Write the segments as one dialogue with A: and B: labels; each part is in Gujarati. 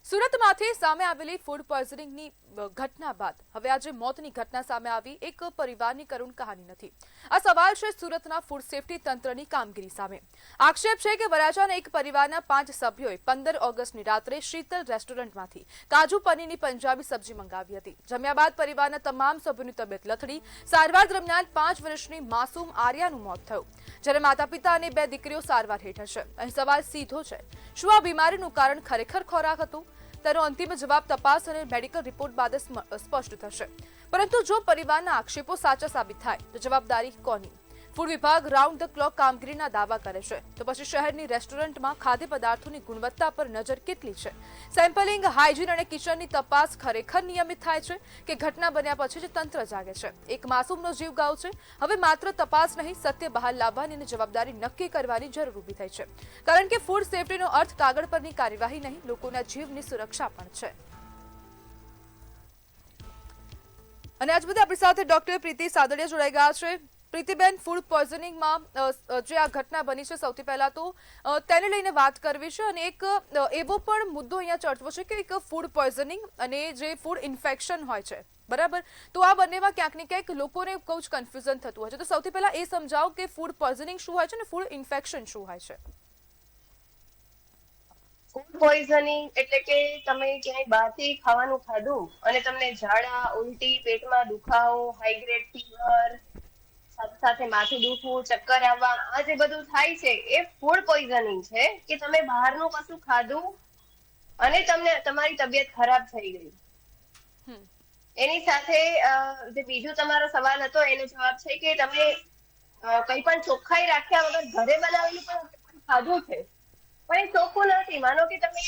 A: સુરતમાંથી સામે આવેલી ફૂડ પોઈઝનિંગની ઘટના બાદ હવે આજે મોતની ઘટના સામે આવી એક પરિવારની કરુણ કહાની નથી। આ સવાલ છે સુરતના ફૂડ સેફટી તંત્રની કામગીરી સામે। આક્ષેપ છે કે વરાછાના એક પરિવારના 5 સભ્યોએ 15 ઓગસ્ટની રાત્રે શીતલ રેસ્ટોરન્ટમાંથી કાજુ પનીરની પંજાબી સબ્જી મંગાવી હતી। જમ્યા બાદ પરિવારના તમામ સભ્યોની તબિયત લથડી। સારવાર દરમિયાન 5 વર્ષની માસૂમ આર્યાનું મોત થયું, જ્યારે માતા-પિતા અને 2 દીકરીઓ સારવાર હેઠળ છે। અહીં સવાલ સીધો છે, શું આ બીમારીનું કારણ ખરેખર ખોરાક હતું? તેનો અંતિમ જવાબ તપાસ અને મેડિકલ રિપોર્ટ બાદ સ્પષ્ટ થશે। પરંતુ જો પરિવારના આક્ષેપો સાચા સાબિત થાય તો જવાબદારી કોની? ફૂડ વિભાગ રાઉન્ડ ધ ક્લોક કામગીરીના દાવા કરે છે, તો પછી શહેરની રેસ્ટોરન્ટમાં ખાદ્ય પદાર્થોની ગુણવત્તા પર નજર કેટલી છે? સેમ્પલિંગ, હાઇજીન અને કિચનની તપાસ ખરેખર નિયમિત થાય છે કે ઘટના બન્યા પછી જ તંત્ર જાગે છે? એક માસૂમનો જીવ ગાવ છે। હવે માત્ર તપાસ નહીં, સત્ય બહાર લાવવાની અને જવાબદારી નક્કી કરવાની જરૂર ઊભી થઈ છે, કારણ કે ફૂડ સેફટીનો અર્થ કાગળ પરની કાર્યવાહી નહીં, લોકોના જીવની સુરક્ષા પણ છે। અને આજ બધે આપણી સાથે ડોક્ટર પ્રીતિ સાદડિયા જોડાઈ ગયા છે। પ્રીતિબેન, ફૂડ પોઈઝનિંગમાં જે આ ઘટના બની છે, સૌથી પહેલા તો તેને લઈને વાત કરવી છે અને એક એવો પણ મુદ્દો અહીંયા ચર્ચવો છે કે એક ફૂડ પોઈઝનિંગ અને જે ફૂડ ઇન્ફેક્શન હોય છે, બરાબર? તો આ બંનેમાં ક્યાંક ને ક્યાંક લોકોને બહુ જ કન્ફ્યુઝન થતું હોય છે, તો સૌથી પહેલા એ સમજાવો કે ફૂડ પોઈઝનિંગ શું હોય છે અને ફૂડ ઇન્ફેક્શન શું હોય છે?
B: ફૂડ પોઈઝનિંગ એટલે કે તમે ક્યાંય બહારથી ખાવાનું ખાધું અને તમને ઝાડા, ઉલટી, પેટમાં દુખાવો, હાઈગ્રેડ ફીવર, સાથે સાથે માથું દુખવું, ચક્કર આવવા, આ જે બધું થાય છે એ ફૂડ પોઈઝનિંગ છે કે તમે બહારનું કશું ખાધું અને તમને તમારી તબિયત ખરાબ થઈ ગઈ। એની સાથે જે બીજો તમારો સવાલ હતો એનો જવાબ છે કે તમે કંઈ પણ ચોખ્ખાઈ રાખ્યા વગર ઘરે બનાવેલું પણ ખાધું છે, પણ એ ચોખ્ખું નથી। માનો કે તમે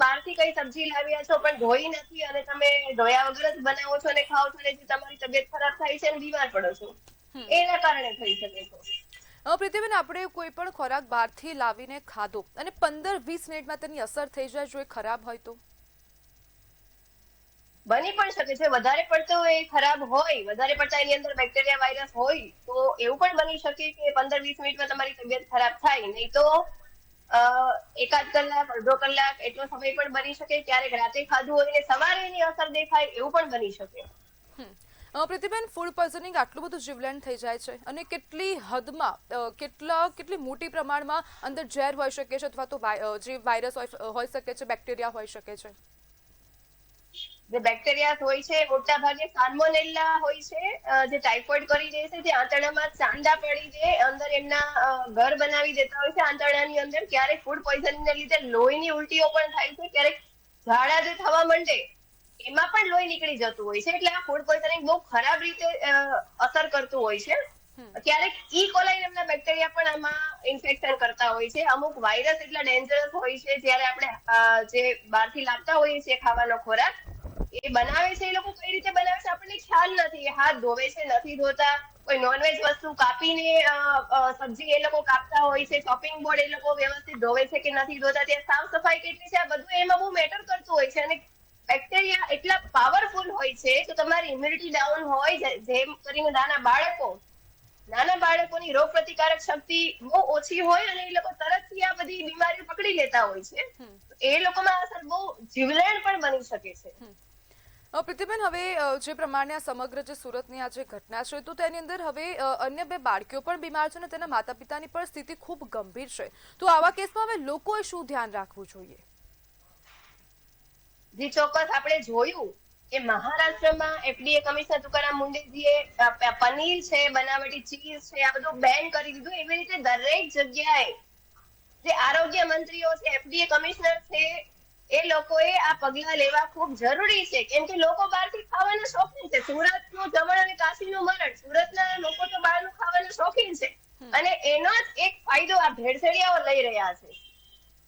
B: બહારથી કઈ સબ્જી લાવ્યા છો પણ ધોઈ નથી અને તમે ધોયા વગર જ બનાવો છો અને ખાઓ છો, અને તમારી તબિયત ખરાબ થાય છે અને બીમાર પડો છો, એના કારણે થઈ શકે છે।
A: પ્રીતિબેન, આપણે કોઈ પણ ખોરાક બહારથી લાવીને ખાધો અને 15-20 મિનિટમાં તેની અસર થઈ જાય, જો એ ખરાબ હોય તો?
B: બની પણ શકે છે। વધારે પડતો એ ખરાબ હોય, વધારે પડતા એની અંદર બેક્ટેરિયા, વાયરસ હોય તો એવું પણ બની શકે કે 15-20 મિનિટમાં તમારી તબિયત ખરાબ થાય, નહીં તો એકાદ કલાક, અડધો કલાક એટલો સમય પણ બની શકે। ક્યારેક રાતે ખાધું હોય ને સવારે એની અસર દેખાય, એવું પણ બની શકે।
A: પ્રીતિબેન, ફૂડ પોઈઝનિંગ આટલું બધું જીવલેણ થઈ જાય છે અને કેટલી હદમાં, કેટલી મોટી પ્રમાણમાં અંદર ઝેર હોઈ શકે છે અથવા તો જે વાયરસ હોઈ શકે છે, બેક્ટેરિયા હોઈ શકે છે?
B: જે બેક્ટેરિયા હોય છે મોટા ભાગે સાલ્મોનેલા હોય છે, જે ટાઇફોઇડ કરી દે છે, જે આંતરડામાં ચાંદા પડી જાય, અંદર એમના ઘર બનાવી દેતા હોય છે આંતરડાની અંદર। ક્યારેક ફૂડ પોઈઝનિંગને લીધે લોહીની ઉલટીઓ પણ થાય છે, ક્યારેક ઝાડા જે થવા માંડે એમાં પણ લોહી નીકળી જતું હોય છે। એટલે આ ફૂડ પોઈઝનિંગ બહુ ખરાબ રીતે અસર કરતું હોય છે। ક્યારેક ઈ કોલાઈ નામના બેક્ટેરિયા પણ આમાં ઇન્ફેક્શન કરતા હોય છે। અમુક વાયરસ એટલા ડેન્જરસ હોય છે, જ્યારે આપણે જે બહારથી લાવતા હોઈએ છીએ ખાવાનો ખોરાક, એ બનાવે છે એ લોકો કઈ રીતે બનાવે છે આપણને ખ્યાલ નથી। હાથ ધોવે છે, નથી ધોતા, કોઈ નોનવેજ વસ્તુ કાપીને સબ્જી એ લોકો કાપતા હોય છે, ચોપિંગ બોર્ડ એ લોકો વ્યવસ્થિત ધોવે છે કે નથી ધોતા, ત્યાં સાફ સફાઈ કેટલી છે, આ બધું એમાં બહુ મેટર કરતું હોય છે। અને બેક્ટેરિયા એટલા પાવરફુલ હોય છે તો તમારી ઇમ્યુનિટી ડાઉન હોય, જેમ કરીને નાના બાળકોની રોગ પ્રતિકારક શક્તિ બહુ ઓછી હોય અને એ લોકો તરતથી આ બધી બીમારીઓ પકડી લેતા હોય છે, એ લોકોમાં અસર બહુ જીવલેણ પણ બની શકે છે।
A: પ્રીતિબેન, હવે જે પ્રમાણે આ સમગ્ર જે સુરતની આ જે ઘટના છે, તો તેની અંદર હવે અન્ય 2 બાળકીઓ પણ બીમાર છે અને તેના માતા પિતાની પણ સ્થિતિ ખૂબ ગંભીર છે, તો આવા કેસમાં હવે લોકોએ શું ધ્યાન રાખવું જોઈએ?
B: જે ચોક્કસ આપણે જોયું કે મહારાષ્ટ્રમાં એફડીએ કમિશનર તુકારામ મુંડેજીએ પનીર છે, બનાવટી ચીઝ છે, આ બધું બેન કરી દીધું। એવી રીતે દરેક જગ્યાએ જે આરોગ્ય મંત્રીઓ છે, એફડીએ કમિશનર છે, એ લોકોએ આ પગલા લેવા ખૂબ જરૂરી છે, કેમ કે લોકો બહારથી ખાવાના શોખીન છે। સુરતનું જમણ અને કાશીનું મરણ, સુરતના લોકો તો બહારનું ખાવાના શોખીન છે અને એનો જ એક ફાયદો આ ભેળસેળિયાઓ લઈ રહ્યા છે।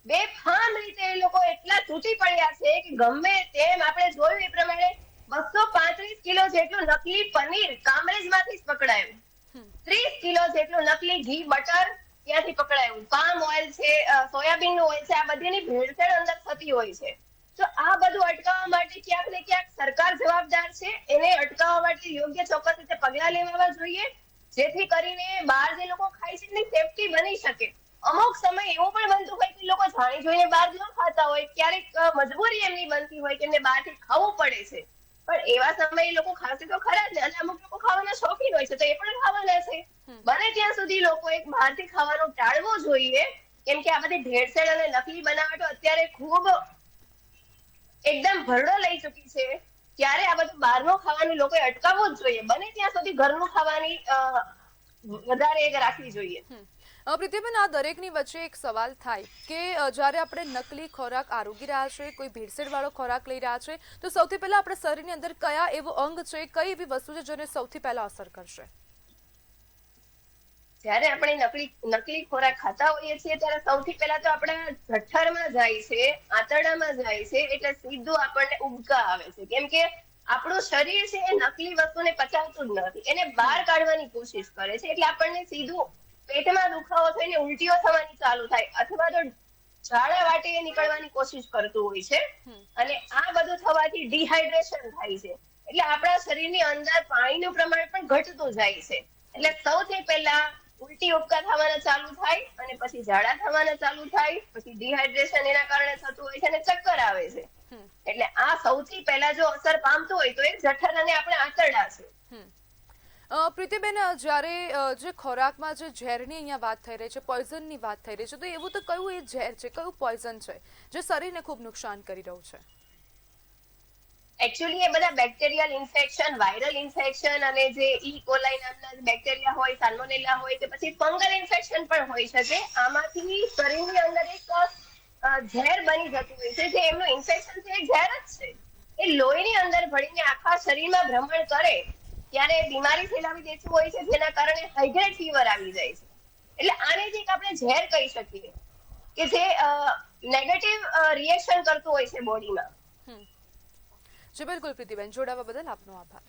B: બેફામ રીતે એ લોકો એટલા તૂટી પડ્યા છે કે ગમે તેમ આપણે જોયું એ પ્રમાણે 235 કિલો જેટલું નકલી પનીર કામરેજમાંથી જ પકડાયું, 30 કિલો જેટલું નકલી ઘી, બટર ત્યાંથી પકડાયું, પામ ઓઇલ છે, સોયાબીનનું ઓઇલ છે, આ બધીની ભેળસેળ અંદર થતી હોય છે। તો આ બધું અટકાવવા માટે ક્યાંક ને ક્યાંક સરકાર જવાબદાર છે, એને અટકાવવા માટે યોગ્ય ચોક્કસ રીતે પગલા લેવા જોઈએ, જેથી કરીને બહાર જે લોકો ખાય છે એની સેફટી બની શકે। અમુક સમય એવું પણ બનતું હોય કે લોકો જાણી જોઈને બહાર ન ખાતા હોય, ક્યારેક મજબૂરી એમની બનતી હોય કે એમને બહારથી ખાવું પડે છે, પણ એવા સમયે લોકો ખાશે તો ખરા જ ને. અને અમુક લોકો ખાવાના શોખીન હોય છે તો એ પણ ખાવાના છે. બને ત્યાં સુધી લોકોએ બહારથી ખાવાનું ટાળવું જોઈએ, કેમ કે આ બધી ભેળસેળ અને નકલી બનાવટો અત્યારે ખૂબ એકદમ ભરડો લઈ ચૂકી છે. ત્યારે આ બધું બહારનું ખાવાનું લોકોએ અટકાવવું જ જોઈએ. બને ત્યાં સુધી ઘરનું ખાવાની વધારે એક રાખવી જોઈએ.
A: પ્રીતિબેન, આ દરેકની વચ્ચે એક સવાલ થાય કે જ્યારે આપણે નકલી ખોરાક આરોગી રહ્યા છે, કોઈ ભેળસેળવાળો ખોરાક લઈ રહ્યા છે, તો સૌથી પહેલા આપણા શરીરની અંદર કયા એવો અંગ છે, કઈ એવી વસ્તુ છે જેને સૌથી પહેલા અસર કરશે?
B: જ્યારે આપણે નકલી ખોરાક ખાતા હોઈએ છીએ ત્યારે સૌથી પહેલા તો આપણા જઠરમાં જાય છે, આંતરડામાં જાય છે, એટલે સીધું આપણને ઉબકા આવે છે. કેમ કે આપણું શરીર છે એ નકલી વસ્તુને પચાવતું જ નથી, એને બહાર કાઢવાની કોશિશ કરે છે. એટલે આપણને સીધું પેટમાં દુખાવો થઈને ઉલટીઓ થવાની ચાલુ થાય, અથવા તો ઝાડા વાટે નીકળવાની કોશિશ કરતું હોય છે. અને આ બધું થવાથી ડિહાઇડ્રેશન થાય છે, એટલે આપણા શરીરની અંદર પાણીનું પ્રમાણ પણ ઘટતું જાય છે. એટલે સૌથી પહેલા ઉલટી ઉપકા થવાના ચાલુ થાય, અને પછી ઝાડા થવાના ચાલુ થાય, પછી ડિહાઇડ્રેશન એના કારણે થતું હોય છે અને ચક્કર આવે છે. એટલે આ સૌથી પહેલા જો અસર પામતું હોય તો એ જઠર અને આપણે આંતરડા છે.
A: પ્રીતિબેન, જ્યારે જે ખોરાકમાં જે ઝેરની અહીંયા વાત થઈ રહી છે, પોઈઝનની વાત થઈ રહી છે, તો એવું તો કયું એ ઝેર છે, કયું પોઈઝન છે જે શરીરને ખૂબ નુકસાન કરી રહ્યું છે?
B: એકચ્યુઅલી એ બધા બેક્ટેરિયલ ઇન્ફેક્શન, વાયરલ ઇન્ફેક્શન, અને જે ઈ કોલાઈ નામના બેક્ટેરિયા હોય, સાલ્મોનેલા હોય કે પછી ફંગલ ઇન્ફેક્શન પણ હોઈ શકે. આમાંથી શરીરની અંદર એક ઝેર બની જતું હોય છે, જે એમનું ઇન્ફેક્શન છે, એ ઝેર જ છે. એ લોહીની અંદર ભળીને આખા શરીરમાં ભ્રમણ કરે ત્યારે બીમારી ફેલાવી દેતું હોય છે, જેના કારણે હાઈગ્રેડ ફીવર આવી જાય છે. એટલે આને જ એક આપણે ઝેર કહી શકીએ, કે જે નેગેટિવ રિએક્શન કરતું હોય છે બોડીમાં.
A: જી બિલકુલ પ્રીતિબેન, જોડાવા બદલ આપનો આભાર.